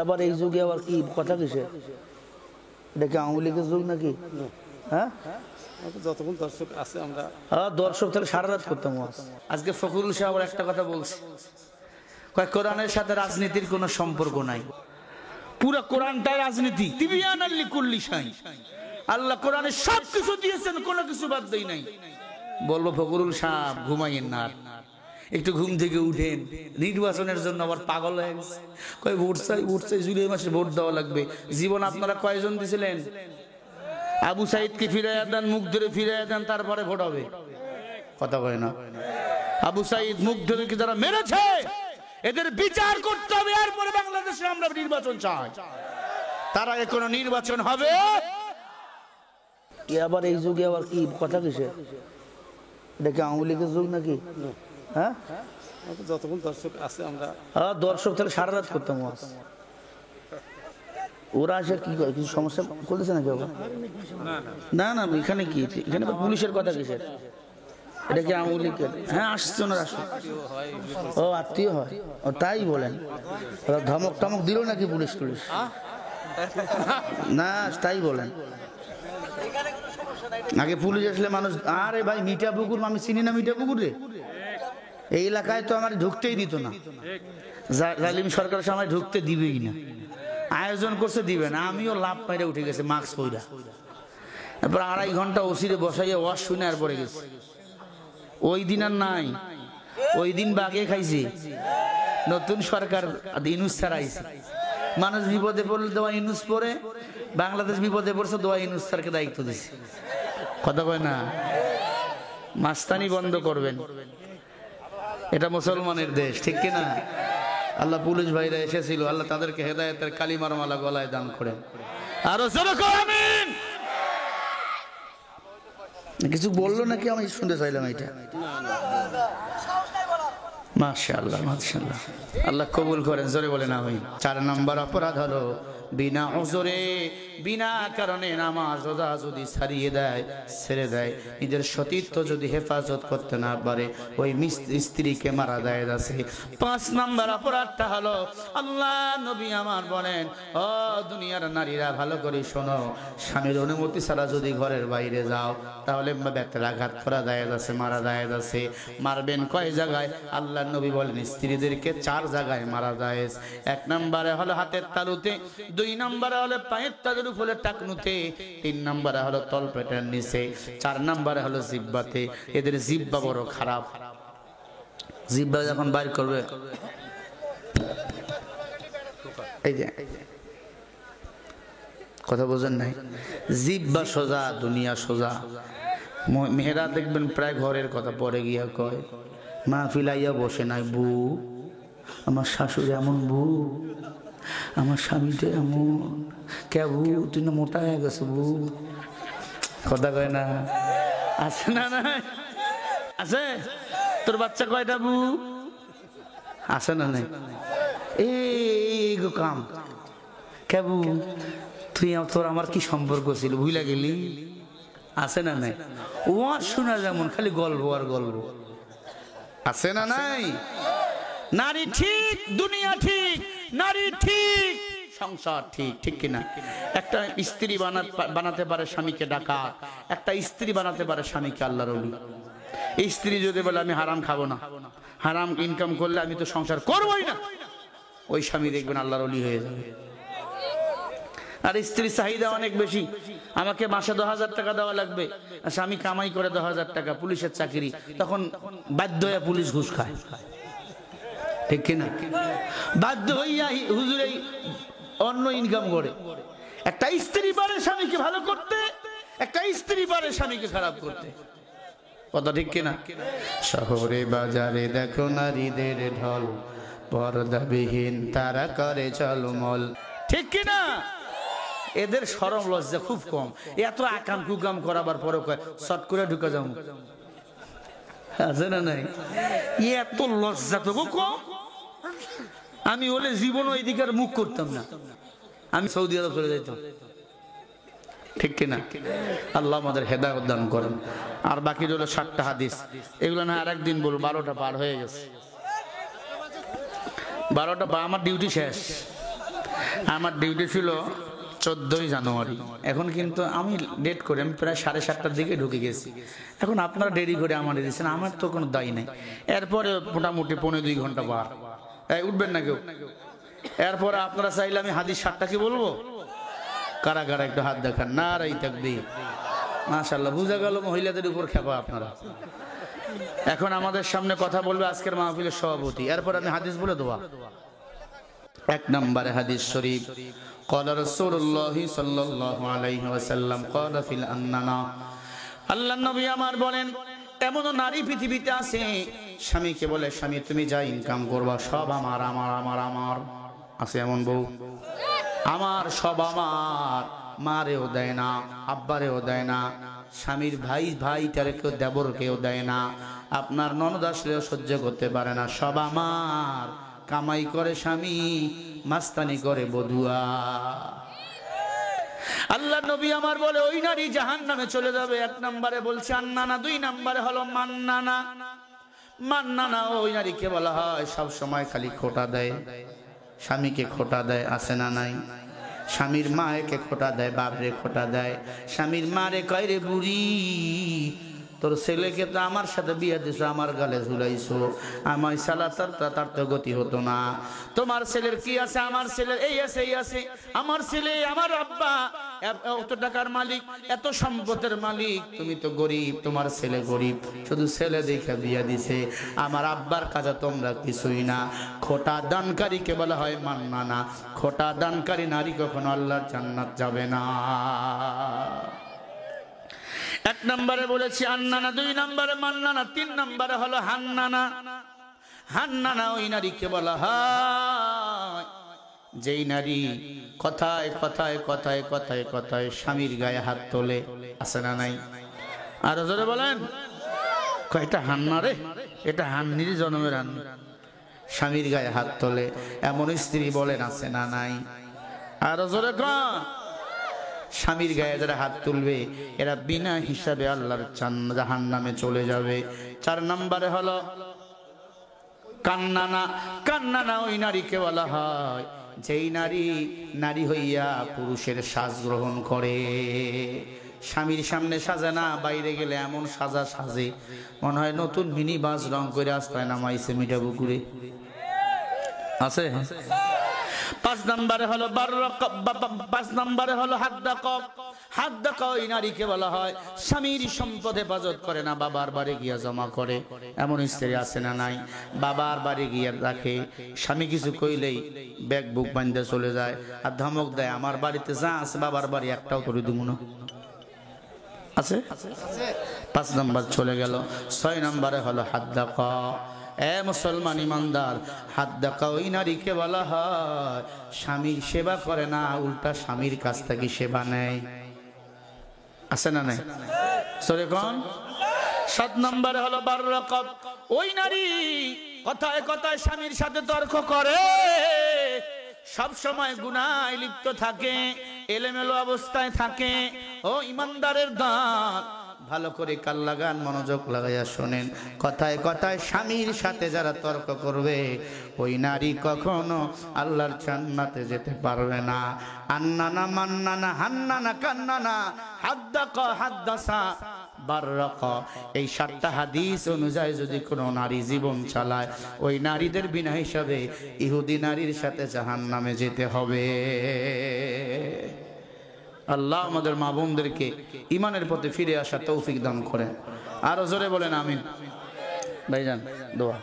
আবার এই যুগে আবার কি কথা কিসে? এটা কি আওয়ামী লীগের যুগ নাকি? হ্যাঁ, যতক্ষণ দর্শক আছে আমরা দর্শক তাহলে সারা রাত করতাম। আজকে ফখরুল সাহেব একটা কথা বলছে, কয় কোরআনের সাথে রাজনীতির কোনো সম্পর্ক নাই, পুরো কোরআনটাই রাজনীতি। তিবিয়ানাল লিকুল্লি শাই, আল্লাহ কোরআনে সব কিছু দিয়েছেন, কোনো কিছু বাদ দেই নাই। বলবো ফখরুল সাহেব ঘুমাইয়েন না, একটু ঘুম থেকে উঠেন, নির্বাচনের জন্য আবার পাগল হয়ে গেছে। কয় ভোট চাই, জুলাই মাসে ভোট দেওয়া লাগবে। জীবন আপনারা কয়জন দিছিলেন? আবু সাইদকে ফিরাইয়া দেন, মুখ ধরে ফিরাইয়া দেন, তারপরে ভোট হবে। কথা কয় না? আবু সাইদ মুখ ধরে কি যারা মেরেছে এদের বিচার করতে হবে, এরপরে বাংলাদেশে আমরা নির্বাচন চাই। তার আগে কোনো নির্বাচন হবে? আবার এই যুগে আবার কি কথা কিসে? এটা কি আওয়ামী লীগের যুগ নাকি? হ্যাঁ, যতক্ষণ দর্শক আছে আমরা দর্শক তাহলে সারা রাত করতাম। ওরা আসে কি করে, কিছু সমস্যা করতেছে নাকি? না না, এখানে কি, এখানে পুলিশের কথা কিসের? এটা কি আওয়ামী লীগের? হ্যাঁ, আসছে ওনারা, আসে। ও আত্মীয় হয়, ও তাই বলেন। ধমক টমক দিল নাকি পুলিশ টুলিশ? না, তাই বলেন। আগে পুলিশ আসলে মানুষ, আরে ভাই মিঠাপুকুর, আমি চিনি না মিঠাপুকুর রে, এই এলাকায় তো আমার ঢুকতেই দিত না। জালিম সরকারের সময় ঢুকতে দিবেই না, আয়োজন করছে দিবে না। আমিও লাভ পাইরে উঠে গেছে মাস্ক পইরা, তারপর 2.5 ঘন্টা ওসিরে বসাইয়া ওয়াশ শুনে আর পরে গেছে। ওই দিন আর নাই, ওই দিন বাগে খাইছি। নতুন সরকার ইউনূস ছাড়াইছে, মানুষ বিপদে পড়লে দোয়া ইউনূস পড়ে, বাংলাদেশ বিপদে পড়ছে দোয়া ইউনূস স্যারকে দায়িত্ব দিছে। কথা কয় না? মাস্তানি বন্ধ করবেন, এটা মুসলমানের দেশ, ঠিক কিনা? আল্লাহ পুলিশ ভাইরা এসেছিল, আল্লাহ তাদেরকে হেদায়েতের কালিমার মালা গলায় দান করেন। আরো জোরে কর আমিন। কিছু বললো নাকি? আমি শুনতে চাইলাম এটা। মাশাআল্লাহ, মাশাআল্লাহ, আল্লাহ কবুল করেন, জোরে বলেন আমিন। 4 নম্বর অপরাধ হলো বিনা ওজরে, বিনা কারণে নামাজ রোজা যদি ছাড়িয়ে দেয়, ছেড়ে দেয়, নিজের সতীত্ব যদি হেফাজত করতে না পারে, ওই স্ত্রীকে মারা দেয় আছে। 5 নম্বর অপরাধটা হলো, আল্লাহ নবী আমার বলেন, ও দুনিয়ার নারীরা ভালো করে শোনো, স্বামীর অনুমতি ছাড়া যদি ঘরের বাইরে যাও তাহলে বেত্রাঘাত করা দেয় আছে, মারা দেয় আছে। মারবেন কয় জায়গায়? আল্লাহ নবী বলেন স্ত্রীদেরকে 4 জায়গায় মারা যায়। 1 নম্বরে হলো হাতের তালুতে, 2 নম্বরে হলো পায়ের তালুর উপরে টাকনুতে, 3 নম্বরে হলো তলপেটের নিচে, 4 নম্বরে হলো জিহ্বাতে। এদের জিহ্বা বড় খারাপ, জিহ্বা যখন বাইর করবে, এই যে কথা বোঝেন নাই, জিহ্বা সোজা, দুনিয়া সোজা। মেয়েরা দেখবেন প্রায় ঘরের কথা পরে গিয়া কয়, মা ফিলাইয়া বসে নাই, বউ আমার শাশুড়ি এমন, বউ আমার স্বামীটা এমন, কে বউ তুই না মোটা হয়ে গেছে বউ। কথা কয় না? আছে না? না আছে? তোর বাচ্চা কয়টা বউ আছে না? নাই এই গো কাম, কে বউ তুই, তোর আমার কি সম্পর্ক ছিল ভুলে গেলি? আছে না? নাই ও শোনা যেমন খালি গল্প আর গল্প, আছে না? নাই। নারী ঠিক, দুনিয়া ঠিক, নারী ঠিক, সংসার ঠিক, ঠিক কিনা? একটা স্ত্রী বানাতে পারে স্বামীকে ডাকাত, একটা স্ত্রী বানাতে পারে স্বামীকে আল্লাহর ওলি। এই স্ত্রী যদি বলে আমি হারাম খাবো না, হারাম ইনকাম করলে আমি তো সংসার করবোই না, ওই স্বামী দেখবেন আল্লাহর ওলি হয়ে যাবে। আর স্ত্রীর চাহিদা অনেক বেশি, আমাকে মাসে 10,000 টাকা দেওয়া লাগবে, স্বামী কামাই করে 10,000 টাকা, পুলিশের চাকরি, তখন বাধ্য হয়ে পুলিশ ঘুষ খায়, ঠিক কিনা? বাধ্য হইয়া হুজুরে অন্য ইনকাম করে। একটা স্ত্রী পারে স্বামীকে ভালো করতে, একটা স্ত্রী পারে স্বামীকে খারাপ করতে, কথা ঠিক কিনা? শহরে বাজারে দেখো নারীদের ঢল, পর্দাবিহীন তারা করে চলমল, ঠিক কিনা? এদের শরম লজ্জা খুব কম, এত আকাম কুকাম করাবার পরে শর্ট করে ঢুকে যাবো, আছে না? নাই এত লজ্জা তো কম। আমি হলে জীবন ওই দিকে মুখ করতাম না, আমি সৌদি আরব চলে যেতাম, ঠিক কিনা? আল্লাহ আমাদের হেদায়েত দান করেন। আর বাকি হলো 7টা হাদিস, এগুলো না আর একদিন বলবো, 12টা পার হয়ে গেছে, 12টা আমার ডিউটি শেষ। আমার ডিউটি ছিল 14ই জানুয়ারি, এখন কিন্তু আমি ডেট করে আমি প্রায় 7:30টার দিকে ঢুকে গেছি। এখন আপনারা দেরি করে আমার দিয়েছেন, আমার তো কোনো দায়ী নাই। এরপরে মোটামুটি 1.5-2 ঘন্টা বার, উঠবেন না কেউ। এরপরে আপনারা চাইলে আমি হাদিস 7টা কি বলবো? কারা কারা একটু হাত দেখান, নারাই তাকবীর। মাশাআল্লাহ, বুঝা গেল মহিলাদের উপর খেপা আপনারা। এখন আমাদের সামনে কথা বলবে আজকের মাহফিলের সভাপতি, এরপর আমি হাদিস বলে দেবো। 1 নম্বরে হাদিস শরীফ, قال رسول الله صلى الله عليه وسلم قال في الأننا, আল্লাহর নবী আমার বলেন, এমন নারী পৃথিবীতে আছে স্বামীকে বলে, স্বামী তুমি যা ইনকাম করবা সব আমার আমার আমার আমার। আছে এমন বউ? আমার সব আমার, মারেও দেয় না, আব্বারেও দেয় না, স্বামীর ভাইটারে কেউ দেবর কেউ দেয় না, আপনার ননদ আসলেও সহ্য করতে পারে না, সব আমার। কামাই করে স্বামী, মাস্তানি করে বধুয়া। আল্লাহ নবী আমার বলে ওই নারী জাহান্নামে চলে যাবে। 1 নম্বরে বলছে আন্নানা, 2 নম্বরে হলো মান্নানা। মান্নানা ওই নারীকে বলা হয় সব সময় খালি খোটা দেয়, স্বামীকে খোটা দেয়। আছে না নাই? স্বামীর মাকে খোটা দেয়, বাপরে খোটা দেয়। স্বামীর মারে কয় রে বুড়ি, তোর ছেলেকে তো আমার সাথে বিয়ে দিছো, আমার গালে ঝুলাইছো, আমার সালা তার তো গতি হতো না। তোমার ছেলের কি আছে? আমার ছেলের এই আছে এই আছে। আমার ছেলে, আমার আব্বা এত টাকার মালিক, এত সম্পদের মালিক, তুমি তো গরিব, তোমার ছেলে গরিব, শুধু ছেলে দেখে বিয়ে দিছে, আমার আব্বার কাছে তোমরা কিছুই না। খোটা দানকারীকে বলা হয় মান্নানা। খোটা দানকারী নারী কখনো আল্লাহর জান্নাত যাবে না। 1 নম্বরে বলেছি আন্নানা, 2 নম্বরে মান্নানা, 3 নম্বরে হলো হান্নানা। হান্নানা ওই নারীকে বলা হয় যেই নারী কথায় কথায় কথায় কথায় কথায় স্বামীর গায়ে হাত তোলে। আছে না নাই? আরো জোরে বলেন। এটা হান্না রে, এটা হান্নির জন্মের হান্নি। স্বামীর গায়ে হাত তোলে এমন স্ত্রী বলেন আছে না নাই? আরো জোরে কন। স্বামীর গায়ে যারা হাত তুলবে এরা বিনা হিসাবে আল্লাহর জাহান্নামে চলে যাবে। 4 নম্বরে হলো কান্নানা। কান্নানা ওই নারীকে বলা হয় যেই নারী হইয়া পুরুষের সাজ গ্রহণ করে। স্বামীর সামনে সাজে না, বাইরে গেলে এমন সাজা সাজে মনে হয় নতুন মিনি বাস রং করে রাস্তায় নামাইছে মিঠা পুকুরে। আছে? 5 নম্বরে হলো 5 নম্বরে হলো হাদ্দাকা। হাদ্দাকা ওই নারীকে বলা হয় স্বামীর সম্পদ হেফাজত করে না, বাবার বাড়ি গিয়া জমা করে। এমন স্ত্রী আছে না নাই? বাবার বাড়ি গিয়া রাখে, স্বামী কিছু কইলেই ব্যাগ বুক বাঁধতে চলে যায় আর ধমক দেয়, আমার বাড়িতে যা আছে বাবার বাড়ি একটাও করে দিব না। আছে? 5 নম্বর চলে গেল। 6 নম্বরে হলো হাদ্দাকা। এ মুসলমান ইমানদার, হাদ্দাকা ওই নারীকে বলা হয় স্বামীর সেবা করে না, উল্টা স্বামীর কাছ থেকে সেবা নেয়। আছে না নাই? সরে কোন? 7 নম্বরে হলো বাররাকা। ওই নারী কথায় কথায় স্বামীর সাথে তর্ক করে, সব সময় গুনাহে লিপ্ত থাকে, এলোমেলো অবস্থায় থাকে। ও ইমানদারের দাঁত ভালো করে কান লাগান, মনোযোগ লাগাইয়া শোনেন। কথায় কথায় স্বামীর সাথে যারা তর্ক করবে ওই নারী কখনো আল্লাহর জান্নাতে যেতে পারবে না। আন্নানা মান্নানা হান্নানা কান্নানা হাদ্দাকা হাদ্দাসা বাররাকা, এই 7টা হাদিস অনুযায়ী যদি কোনো নারী জীবন চালায় ওই নারীদের বিনা হিসাবে ইহুদি নারীর সাথে জাহান্নামে যেতে হবে। আল্লাহ আমাদের মা বোনদেরকে ইমানের পথে ফিরে আসা তৌফিক দান করেন। আরো জোরে বলেন আমিন। ভাইজান দোয়া।